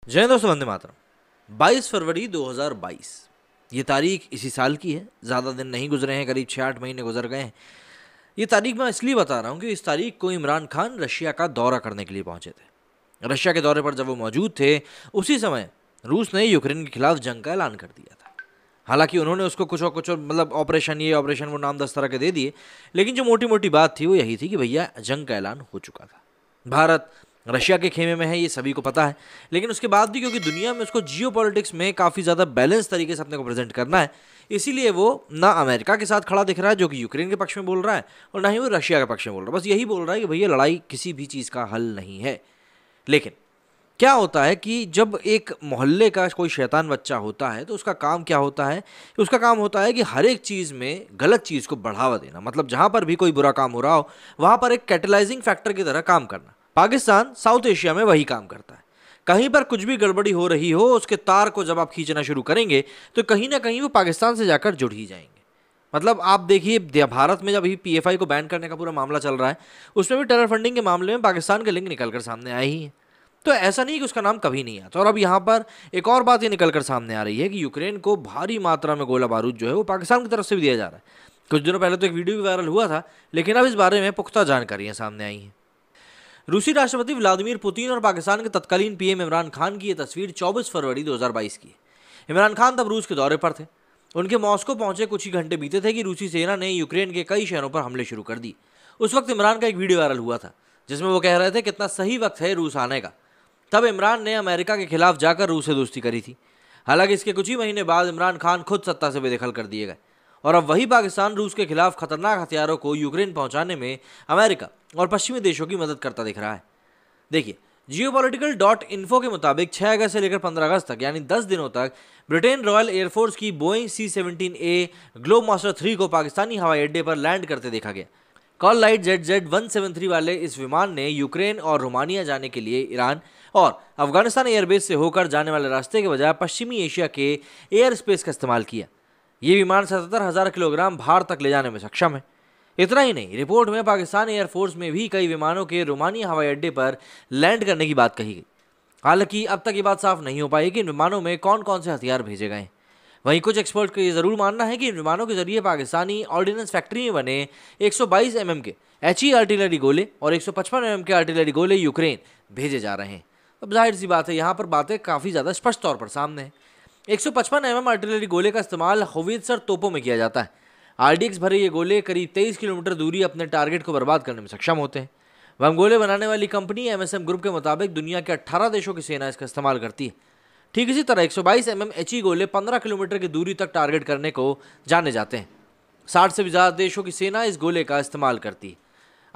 जय हिंद दोस्तों, वंदे मातरम। 22 फरवरी 2022 ये तारीख इसी साल की है। ज़्यादा दिन नहीं गुजरे हैं, करीब 6-8 महीने गुजर गए हैं। ये तारीख मैं इसलिए बता रहा हूँ कि इस तारीख को इमरान खान रशिया का दौरा करने के लिए पहुंचे थे। रशिया के दौरे पर जब वो मौजूद थे, उसी समय रूस ने यूक्रेन के खिलाफ जंग का ऐलान कर दिया था। हालांकि उन्होंने उसको कुछ मतलब ऑपरेशन ये ऑपरेशन वो नाम 10 तरह के दे दिए, लेकिन जो मोटी मोटी बात थी वो यही थी कि भैया जंग का ऐलान हो चुका था। भारत रशिया के खेमे में है, ये सभी को पता है। लेकिन उसके बाद भी क्योंकि दुनिया में उसको जियोपॉलिटिक्स में काफ़ी ज़्यादा बैलेंस तरीके से अपने को प्रेजेंट करना है, इसीलिए वो ना अमेरिका के साथ खड़ा दिख रहा है जो कि यूक्रेन के पक्ष में बोल रहा है, और ना ही वो रशिया के पक्ष में बोल रहा है। बस यही बोल रहा है कि भैया लड़ाई किसी भी चीज़ का हल नहीं है। लेकिन क्या होता है कि जब एक मोहल्ले का कोई शैतान बच्चा होता है तो उसका काम क्या होता है? उसका काम होता है कि हर एक चीज़ में गलत चीज़ को बढ़ावा देना। मतलब जहाँ पर भी कोई बुरा काम हो रहा हो, वहाँ पर एक कैटलाइजिंग फैक्टर की तरह काम करना। पाकिस्तान साउथ एशिया में वही काम करता है। कहीं पर कुछ भी गड़बड़ी हो रही हो, उसके तार को जब आप खींचना शुरू करेंगे तो कहीं ना कहीं वो पाकिस्तान से जाकर जुड़ ही जाएंगे। मतलब आप देखिए, भारत में जब अभी पीएफआई को बैन करने का पूरा मामला चल रहा है, उसमें भी टेरर फंडिंग के मामले में पाकिस्तान के लिंक निकलकर सामने आए ही हैं। तो ऐसा नहीं कि उसका नाम कभी नहीं आता। और अब यहाँ पर एक और बात ये निकलकर सामने आ रही है कि यूक्रेन को भारी मात्रा में गोला बारूद जो है वो पाकिस्तान की तरफ से भी दिया जा रहा है। कुछ दिनों पहले तो एक वीडियो भी वायरल हुआ था, लेकिन अब इस बारे में पुख्ता जानकारियां सामने आई हैं। रूसी व्लादिमीर पुतिन और पाकिस्तान के तत्कालीन पीएम इमरान खान की यह तस्वीर 24 फरवरी 2022 की है। इमरान खान तब रूस के दौरे पर थे। उनके मॉस्को पहुंचे कुछ ही घंटे बीते थे कि रूसी सेना ने यूक्रेन के कई शहरों पर हमले शुरू कर दिए। उस वक्त इमरान का एक वीडियो वायरल हुआ था जिसमें वो कह रहे थे कितना सही वक्त है रूस आने का। तब इमरान ने अमेरिका के खिलाफ जाकर रूस से दोस्ती करी थी। हालांकि इसके कुछ ही महीने बाद इमरान खान खुद सत्ता से बेदखल कर दिए गए और अब वही पाकिस्तान रूस के खिलाफ खतरनाक हथियारों को यूक्रेन पहुंचाने में अमेरिका और पश्चिमी देशों की मदद करता दिख रहा है। देखिए, geopolitical.info के मुताबिक 6 अगस्त से लेकर 15 अगस्त तक यानी 10 दिनों तक ब्रिटेन रॉयल एयरफोर्स की बोइंग C-17A ग्लोबमास्टर 3 को पाकिस्तानी हवाई अड्डे पर लैंड करते देखा गया। कॉल लाइट ZZ-173 वाले इस विमान ने यूक्रेन और रोमानिया जाने के लिए ईरान और अफगानिस्तान एयरबेस से होकर जाने वाले रास्ते के बजाय पश्चिमी एशिया के एयर स्पेस का इस्तेमाल किया। ये विमान 77,000 किलोग्राम भार तक ले जाने में सक्षम है। इतना ही नहीं, रिपोर्ट में पाकिस्तान एयरफोर्स में भी कई विमानों के रोमानिया हवाई अड्डे पर लैंड करने की बात कही गई। हालांकि अब तक ये बात साफ नहीं हो पाई कि इन विमानों में कौन कौन से हथियार भेजे गए हैं। वहीं कुछ एक्सपर्ट का ये जरूर मानना है कि इन विमानों के जरिए पाकिस्तानी ऑर्डिनेंस फैक्ट्री में बने 122 mm के HE आर्टिलरी गोले और 155 mm के आर्टिलरी गोले यूक्रेन भेजे जा रहे हैं। अब जाहिर सी बात है, यहाँ पर बातें काफ़ी ज़्यादा स्पष्ट तौर पर सामने हैं। 155 mm आर्टिलरी गोले का इस्तेमाल होवित्जर तोपों में किया जाता है। RDX भरे ये गोले करीब 23 किलोमीटर दूरी अपने टारगेट को बर्बाद करने में सक्षम होते हैं। बम गोले बनाने वाली कंपनी MSM ग्रुप के मुताबिक दुनिया के 18 देशों की सेना इसका इस्तेमाल करती है। ठीक इसी तरह 122 mm HE गोले 15 किलोमीटर की दूरी तक टारगेट करने को जाने जाते हैं। 60 से भी ज़्यादा देशों की सेना इस गोले का इस्तेमाल करती है।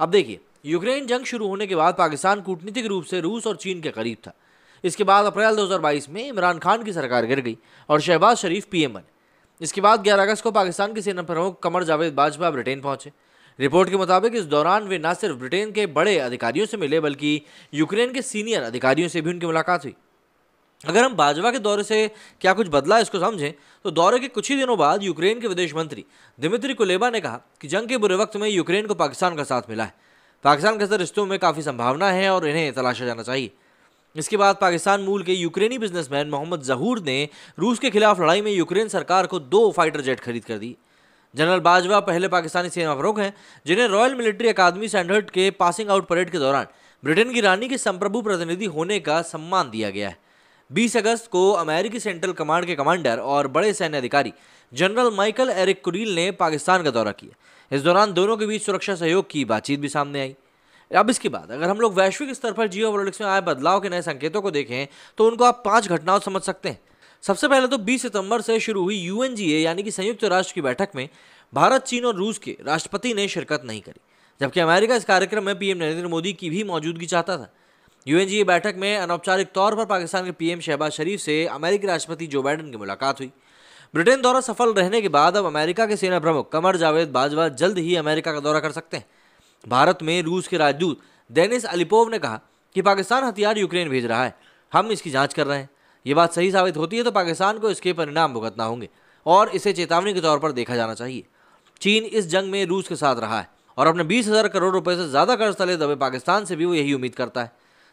अब देखिए, यूक्रेन जंग शुरू होने के बाद पाकिस्तान कूटनीतिक रूप से रूस और चीन के करीब था। इसके बाद अप्रैल 2022 में इमरान खान की सरकार गिर गई और शहबाज शरीफ PM बने। इसके बाद 11 अगस्त को पाकिस्तान के सेना प्रमुख कमर जावेद बाजवा ब्रिटेन पहुंचे। रिपोर्ट के मुताबिक इस दौरान वे न सिर्फ ब्रिटेन के बड़े अधिकारियों से मिले बल्कि यूक्रेन के सीनियर अधिकारियों से भी उनकी मुलाकात हुई। अगर हम बाजवा के दौरे से क्या कुछ बदला इसको समझें तो दौरे के कुछ ही दिनों बाद यूक्रेन के विदेश मंत्री दिमित्री कुलेबा ने कहा कि जंग के बुरे वक्त में यूक्रेन को पाकिस्तान का साथ मिला है। पाकिस्तान के साथ रिश्तों में काफ़ी संभावना है और इन्हें तलाशा जाना चाहिए। इसके बाद पाकिस्तान मूल के यूक्रेनी बिजनेसमैन मोहम्मद जहूर ने रूस के खिलाफ लड़ाई में यूक्रेन सरकार को 2 फाइटर जेट खरीद कर दी। जनरल बाजवा पहले पाकिस्तानी सेना प्रमुख हैं जिन्हें रॉयल मिलिट्री अकादमी सैंडहर्ट के पासिंग आउट परेड के दौरान ब्रिटेन की रानी के संप्रभु प्रतिनिधि होने का सम्मान दिया गया है। 20 अगस्त को अमेरिकी सेंट्रल कमांड के कमांडर और बड़े सैन्य अधिकारी जनरल माइकल एरिक कुरील ने पाकिस्तान का दौरा किया। इस दौरान दोनों के बीच सुरक्षा सहयोग की बातचीत भी सामने आई। अब इसके बाद अगर हम लोग वैश्विक स्तर पर जियोपॉलिटिक्स में आए बदलाव के नए संकेतों को देखें तो उनको आप 5 घटनाओं समझ सकते हैं। सबसे पहले तो 20 सितंबर से शुरू हुई UNGA यानी कि संयुक्त राष्ट्र की बैठक में भारत, चीन और रूस के राष्ट्रपति ने शिरकत नहीं करी, जबकि अमेरिका इस कार्यक्रम में PM नरेंद्र मोदी की भी मौजूदगी चाहता था। UNGA बैठक में अनौपचारिक तौर पर पाकिस्तान के PM शहबाज शरीफ से अमेरिकी राष्ट्रपति जो बाइडेन की मुलाकात हुई। ब्रिटेन दौरा सफल रहने के बाद अब अमेरिका के सेना प्रमुख कमर जावेद बाजवा जल्द ही अमेरिका का दौरा कर सकते हैं। भारत में रूस के राजदूत डेनिस अलिपोव ने कहा कि पाकिस्तान हथियार यूक्रेन भेज रहा है, हम इसकी जांच कर रहे हैं। ये बात सही साबित होती है तो पाकिस्तान को इसके परिणाम भुगतना होंगे और इसे चेतावनी के तौर पर देखा जाना चाहिए। चीन इस जंग में रूस के साथ रहा है और अपने 20,000 करोड़ रुपए से ज़्यादा कर्ज तले दबे पाकिस्तान से भी वो यही उम्मीद करता है।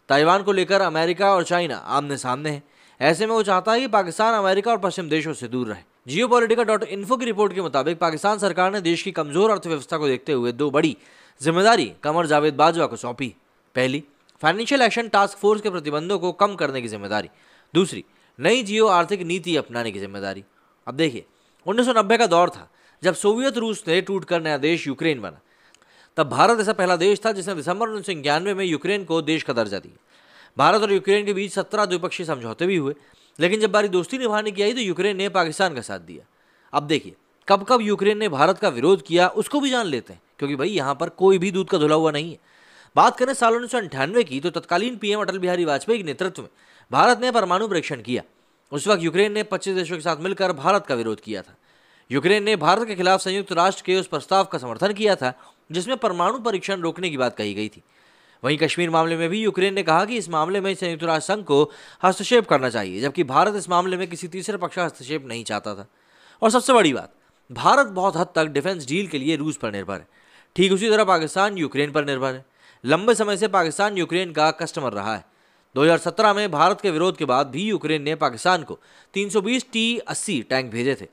ताइवान को लेकर अमेरिका और चाइना आमने सामने हैं। ऐसे में वो चाहता है कि पाकिस्तान अमेरिका और पश्चिम देशों से दूर रहे। जियोपॉलिटिका.info की रिपोर्ट के मुताबिक पाकिस्तान सरकार ने देश की कमजोर अर्थव्यवस्था को देखते हुए दो बड़ी जिम्मेदारी कमर जावेद बाजवा को सौंपी। पहली, फाइनेंशियल एक्शन टास्क फोर्स के प्रतिबंधों को कम करने की जिम्मेदारी। दूसरी, नई जियो आर्थिक नीति अपनाने की जिम्मेदारी। अब देखिए, 1990 का दौर था जब सोवियत रूस ने टूटकर नया देश यूक्रेन बना। तब भारत ऐसा पहला देश था जिसने दिसंबर 1991 में यूक्रेन को देश का दर्जा दिया। भारत और यूक्रेन के बीच 17 द्विपक्षीय समझौते भी हुए, लेकिन जब बारी दोस्ती निभाने की आई तो यूक्रेन ने पाकिस्तान का साथ दिया। अब देखिए, कब कब यूक्रेन ने भारत का विरोध किया उसको भी जान लेते हैं, क्योंकि भाई यहाँ पर कोई भी दूध का धुला हुआ नहीं है। बात करें साल 1998 की, तो तत्कालीन पीएम अटल बिहारी वाजपेयी के नेतृत्व में भारत ने परमाणु परीक्षण किया। उस वक्त यूक्रेन ने 25 देशों के साथ मिलकर भारत का विरोध किया था। यूक्रेन ने भारत के खिलाफ संयुक्त राष्ट्र के उस प्रस्ताव का समर्थन किया था जिसमें परमाणु परीक्षण रोकने की बात कही गई थी। वहीं कश्मीर मामले में भी यूक्रेन ने कहा कि इस मामले में संयुक्त राष्ट्र संघ को हस्तक्षेप करना चाहिए, जबकि भारत इस मामले में किसी तीसरे पक्ष का हस्तक्षेप नहीं चाहता था। और सबसे बड़ी बात, भारत बहुत हद तक डिफेंस डील के लिए रूस पर निर्भर है। ठीक उसी तरह पाकिस्तान यूक्रेन पर निर्भर है। लंबे समय से पाकिस्तान यूक्रेन का कस्टमर रहा है। 2017 में भारत के विरोध के बाद भी यूक्रेन ने पाकिस्तान को 320 T-80 टैंक भेजे थे।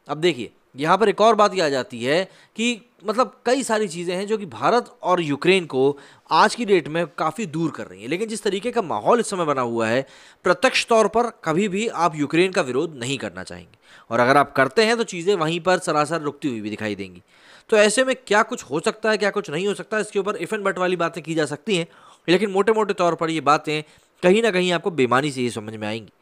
अब देखिए, यहाँ पर एक और बात ये आ जाती है कि मतलब कई सारी चीज़ें हैं जो कि भारत और यूक्रेन को आज की डेट में काफ़ी दूर कर रही हैं। लेकिन जिस तरीके का माहौल इस समय बना हुआ है, प्रत्यक्ष तौर पर कभी भी आप यूक्रेन का विरोध नहीं करना चाहेंगे, और अगर आप करते हैं तो चीज़ें वहीं पर सरासर रुकती हुई भी दिखाई देंगी। तो ऐसे में क्या कुछ हो सकता है, क्या कुछ नहीं हो सकता, इसके ऊपर इफ एंड बट वाली बातें की जा सकती हैं, लेकिन मोटे मोटे तौर पर ये बातें कहीं ना कहीं आपको बेमानी से ही समझ में आएंगी।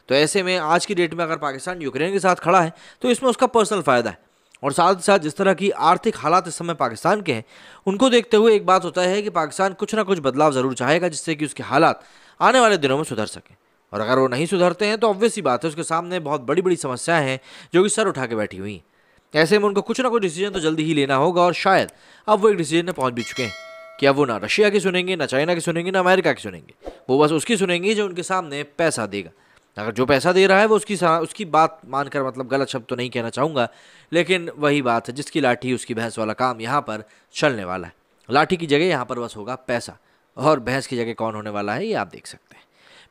तो ऐसे में आज की डेट में अगर पाकिस्तान यूक्रेन के साथ खड़ा है तो इसमें उसका पर्सनल फ़ायदा है, और साथ ही साथ जिस तरह की आर्थिक हालात इस समय पाकिस्तान के हैं उनको देखते हुए एक बात होता है कि पाकिस्तान कुछ ना कुछ बदलाव ज़रूर चाहेगा जिससे कि उसके हालात आने वाले दिनों में सुधर सकें। और अगर वो नहीं सुधरते हैं तो ऑब्वियस सी बात है, उसके सामने बहुत बड़ी बड़ी समस्याएं हैं जो कि सर उठा के बैठी हुई हैं। ऐसे में उनको कुछ ना कुछ डिसीजन तो जल्दी ही लेना होगा, और शायद अब वो एक डिसीजन में पहुँच भी चुके हैं कि अब वो ना रशिया की सुनेंगे, ना चाइना की सुनेंगे, ना अमेरिका की सुनेंगे। वो बस उसकी सुनेंगे जो उनके सामने पैसा देगा। अगर जो पैसा दे रहा है वो उसकी बात मानकर, मतलब गलत शब्द तो नहीं कहना चाहूँगा, लेकिन वही बात है, जिसकी लाठी उसकी भैंस वाला काम यहाँ पर चलने वाला है। लाठी की जगह यहाँ पर बस होगा पैसा, और भैंस की जगह कौन होने वाला है ये आप देख सकते हैं।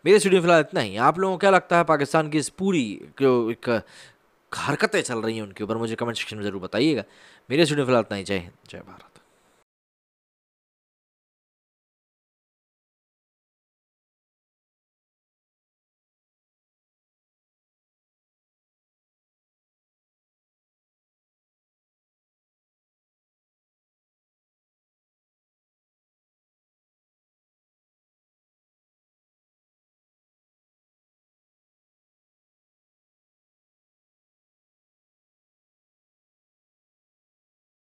मेरे स्टूडियो फिलहाल इतना ही। आप लोगों को क्या लगता है पाकिस्तान की इस पूरी जो एक हरकतें चल रही हैं उनके ऊपर, मुझे कमेंट सेक्शन में ज़रूर बताइएगा। मेरे स्टूडियो फिलहाल इतना ही। जय हिंद, जय भारत।